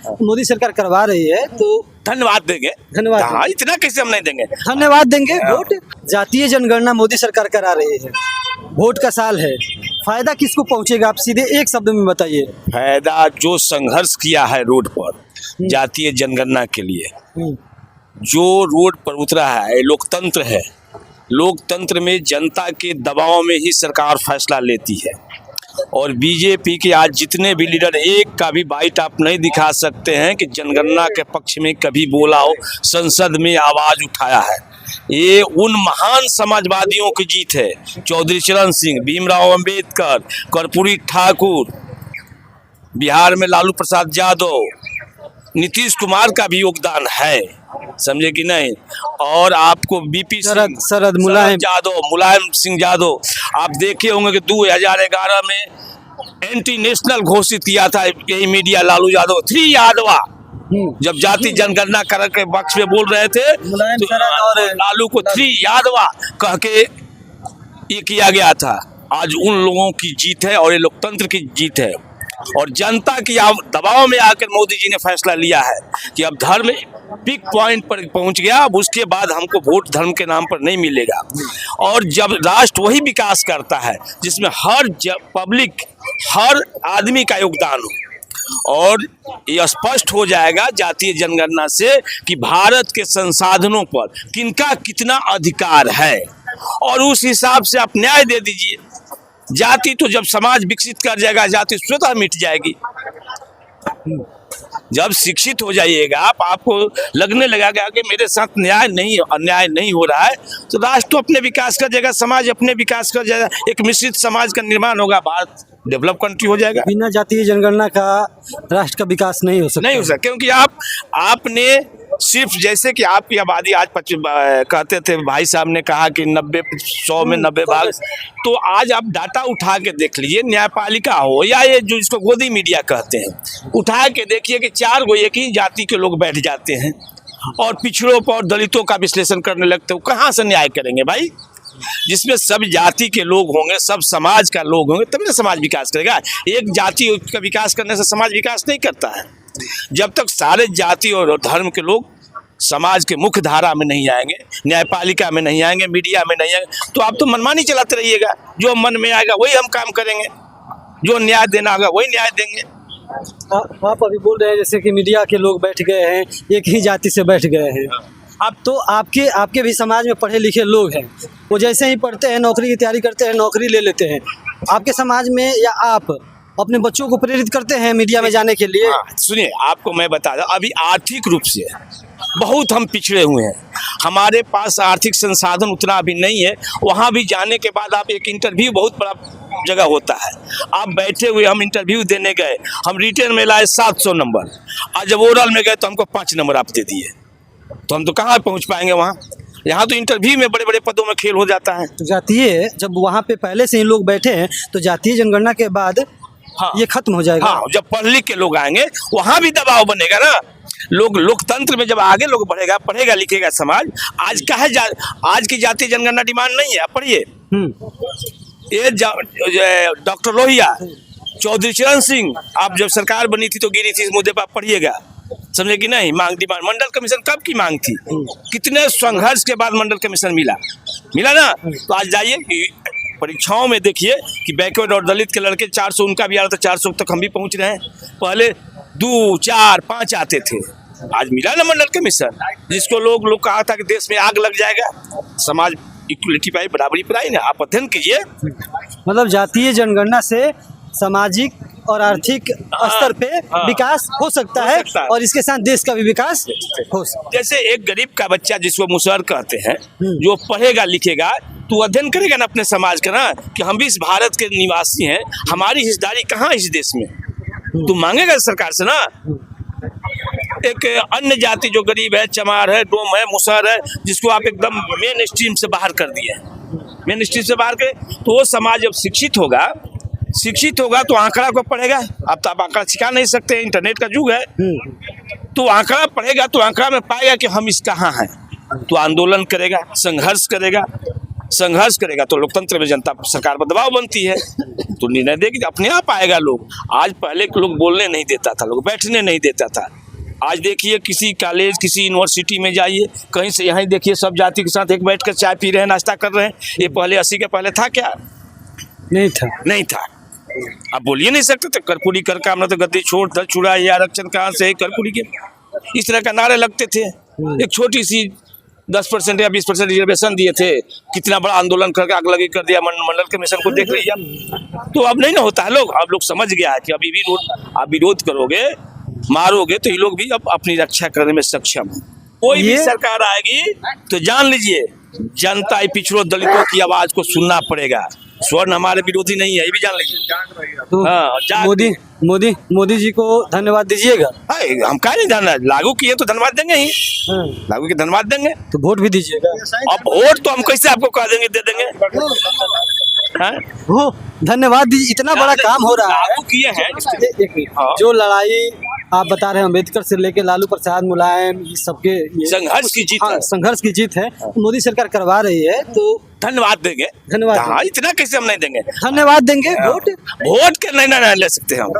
मोदी सरकार करवा रही है तो धन्यवाद देंगे। धन्यवाद हाँ, इतना कैसे हम नहीं देंगे। धन्यवाद देंगे। वोट जातीय जनगणना मोदी सरकार करा रही है, वोट का साल है, फायदा किसको पहुंचेगा आप सीधे एक शब्द में बताइए। फायदा जो संघर्ष किया है रोड पर जातीय जनगणना के लिए, जो रोड पर उतरा है, लोकतंत्र है। लोकतंत्र में जनता के दबाव में ही सरकार फैसला लेती है। और बीजेपी के आज जितने भी लीडर एक का भी बाइट आप नहीं दिखा सकते हैं कि जनगणना के पक्ष में कभी बोला हो, संसद में आवाज उठाया है। ये उन महान समाजवादियों की जीत है। चौधरी चरण सिंह, भीमराव अंबेडकर, कर्पूरी ठाकुर, बिहार में लालू प्रसाद यादव, नीतीश कुमार का भी योगदान है, समझे कि नहीं। और आपको बीपी शरद मुलायम सिंह यादव, आप देखे होंगे कि 2011 में एंटी नेशनल घोषित किया था यही मीडिया लालू यादव, 3 यादवा, जब जाति जनगणना करके पक्ष में बोल रहे थे तो लालू को 3 यादवा कह के ये किया गया था। आज उन लोगों की जीत है और ये लोकतंत्र की जीत है। और जनता की दबाव में आकर मोदी जी ने फैसला लिया है कि अब धर्म पीक पॉइंट पर पहुंच गया, अब उसके बाद हमको वोट धर्म के नाम पर नहीं मिलेगा। और जब राष्ट्र वही विकास करता है जिसमें हर पब्लिक, हर आदमी का योगदान हो। और ये स्पष्ट हो जाएगा जातीय जनगणना से कि भारत के संसाधनों पर किनका कितना अधिकार है, और उस हिसाब से आप न्याय दे दीजिए। जाति तो जब समाज विकसित कर जाएगा, जाति स्वतः मिट जाएगी। जब शिक्षित हो जाइएगा आपको लगने लगेगा कि मेरे साथ अन्याय नहीं हो रहा है, तो राष्ट्र तो अपने विकास कर जाएगा, समाज अपने विकास कर जाएगा, एक मिश्रित समाज का निर्माण होगा, भारत डेवलप कंट्री हो जाएगा। बिना जातीय जनगणना का राष्ट्र का विकास नहीं हो सकता, क्योंकि आपने सिर्फ जैसे कि आपकी आबादी आज कहते थे, भाई साहब ने कहा कि 100 में 90 भाग, तो आज आप डाटा उठा के देख लीजिए, न्यायपालिका हो या ये जो इसको गोदी मीडिया कहते हैं, उठा के देखिए कि 4 गो एक ही जाति के लोग बैठ जाते हैं और पिछड़ों पर और दलितों का विश्लेषण करने लगते हो। कहाँ से न्याय करेंगे भाई? जिसमें सब जाति के लोग होंगे, सब समाज का लोग होंगे, तभी ना समाज विकास करेगा। एक जाति का विकास करने से समाज विकास नहीं करता है। जब तक सारे जाति और धर्म के लोग समाज के मुख्य धारा में नहीं आएंगे, न्यायपालिका में नहीं आएंगे, मीडिया में नहीं आएंगे, तो आप तो मनमानी चलाते रहिएगा। जो मन में आएगा वही हम काम करेंगे, जो न्याय देना होगा वही न्याय देंगे। आप अभी बोल रहे हैं जैसे कि मीडिया के लोग बैठ गए हैं, एक ही जाति से बैठ गए हैं। अब तो आपके भी समाज में पढ़े लिखे लोग हैं, वो जैसे ही पढ़ते हैं, नौकरी की तैयारी करते हैं, नौकरी ले लेते हैं। आपके समाज में या आप अपने बच्चों को प्रेरित करते हैं मीडिया में जाने के लिए? सुनिए, आपको मैं बता दूं, अभी आर्थिक रूप से बहुत हम पिछड़े हुए हैं, हमारे पास आर्थिक संसाधन उतना अभी नहीं है। वहाँ भी जाने के बाद आप एक इंटरव्यू, बहुत बड़ा जगह होता है, आप बैठे हुए, हम इंटरव्यू देने गए, हम रिटर्न में लाए 700 नंबर, और जब ओरल में गए तो हमको 5 नंबर आप दे दिए, तो हम तो कहाँ पहुँच पाएंगे वहाँ? यहाँ तो इंटरव्यू में बड़े बड़े पदों में खेल हो जाता है। तो जातीय, जब वहाँ पे पहले से ही लोग बैठे हैं तो जातीय जनगणना के बाद ये खत्म हो जाएगा। हाँ, जब पढ़ लिख के लोग आएंगे वहाँ भी दबाव बनेगा ना। लोकतंत्र में जब आगे लोग पढ़ेगा लिखेगा समाज। आज का है आज की जातीय जनगणना डिमांड नहीं है। आप पढ़िए, ये डॉक्टर लोहिया, चौधरी चरण सिंह, आप जब सरकार बनी थी तो गिरी थी, इस मुद्दे पर पढ़िएगा, समझे कि नहीं। मांग डिमांड, मंडल कमीशन कब की मांग थी, कितने संघर्ष के बाद मंडल कमीशन मिला ना। तो आज जाइए परीक्षाओं में देखिए कि बैकवर्ड और दलित के लड़के 400, उनका भी आ रहा था, 400 तक हम भी पहुंच रहे हैं। पहले 2, 4, 5 आते थे, आज मिला ना मंडल कमीशन, जिसको लोग कहा था कि देश में आग लग जाएगा। समाज इक्वलिटी पाई, बराबरी पाई ना। आप अध्ययन कीजिए। मतलब जातीय जनगणना से सामाजिक और आर्थिक स्तर पे विकास हो सकता है और इसके साथ देश का भी विकास हो सकता है। जैसे एक गरीब का बच्चा, जिसको मुसहर कहते हैं, जो पढ़ेगा लिखेगा तो अध्ययन करेगा ना अपने समाज का ना, कि हम भी इस भारत के निवासी हैं, हमारी हिस्सेदारी कहाँ है इस देश में, तो मांगेगा सरकार से ना। एक अन्य जाति जो गरीब है, चमार है, डोम है, मुसहर है, जिसको आप एकदम मेन स्ट्रीम से बाहर कर दिए, मेन स्ट्रीम से बाहर के, तो वो समाज जब शिक्षित होगा तो आंकड़ा को पढ़ेगा। अब तो आप आंकड़ा सिखा नहीं सकते, इंटरनेट का युग है, तो आंकड़ा पढ़ेगा तो आंकड़ा में पाएगा कि हम इस कहाँ हैं, तो आंदोलन करेगा, संघर्ष करेगा, संघर्ष करेगा तो लोकतंत्र में जनता सरकार पर दबाव बनती है, तो निर्णय देगी, अपने आप आएगा लोग। आज पहले के लोग बोलने नहीं देता था, लोग बैठने नहीं देता था। आज देखिए किसी कॉलेज, किसी यूनिवर्सिटी में जाइए, कहीं से यहाँ देखिए सब जाति के साथ एक बैठ कर चाय पी रहे हैं, नाश्ता कर रहे हैं। ये पहले 80 के पहले था क्या? नहीं था। आप बोलिए नहीं सकते थे कर्पूरी कर काम ना तो गद्दी छोड़ दल छुड़ा, ये आरक्षण कहाँ से है कर्पूरी के, इस तरह का नारे लगते थे। एक छोटी सी 10% या 20% रिजर्वेशन दिए थे, कितना बड़ा आंदोलन करके आग लगी कर दिया, मंडल कमीशन को देख लीजिए। तो अब नहीं ना होता है, अब लोग समझ गया है कि अभी भी आप विरोध करोगे, मारोगे तो ये लोग भी अब अपनी रक्षा करने में सक्षम है। कोई भी सरकार आएगी तो जान लीजिए जनता पिछड़ों दलितों की आवाज को सुनना पड़ेगा। स्वर्ण हमारे विरोधी नहीं है, ये भी जान लीजिए। तो मोदी जी को धन्यवाद दीजिएगा। हम क्या नहीं जानना, लागू किए तो धन्यवाद देंगे ही, लागू किए धन्यवाद देंगे। तो वोट भी दीजिएगा। अब वोट तो हम कैसे आपको कह देंगे दे देंगे? वो धन्यवाद दीजिए, इतना बड़ा काम हो रहा है, किए हैं। जो लड़ाई आप बता रहे हैं अम्बेडकर से लेके लालू प्रसाद, मुलायम, ये सबके संघर्ष की जीत है, संघर्ष की जीत है, मोदी सरकार करवा रही है, तो धन्यवाद देंगे। धन्यवाद। हाँ, इतना कैसे हम नहीं देंगे? धन्यवाद देंगे। वोट के नहीं ले सकते हम।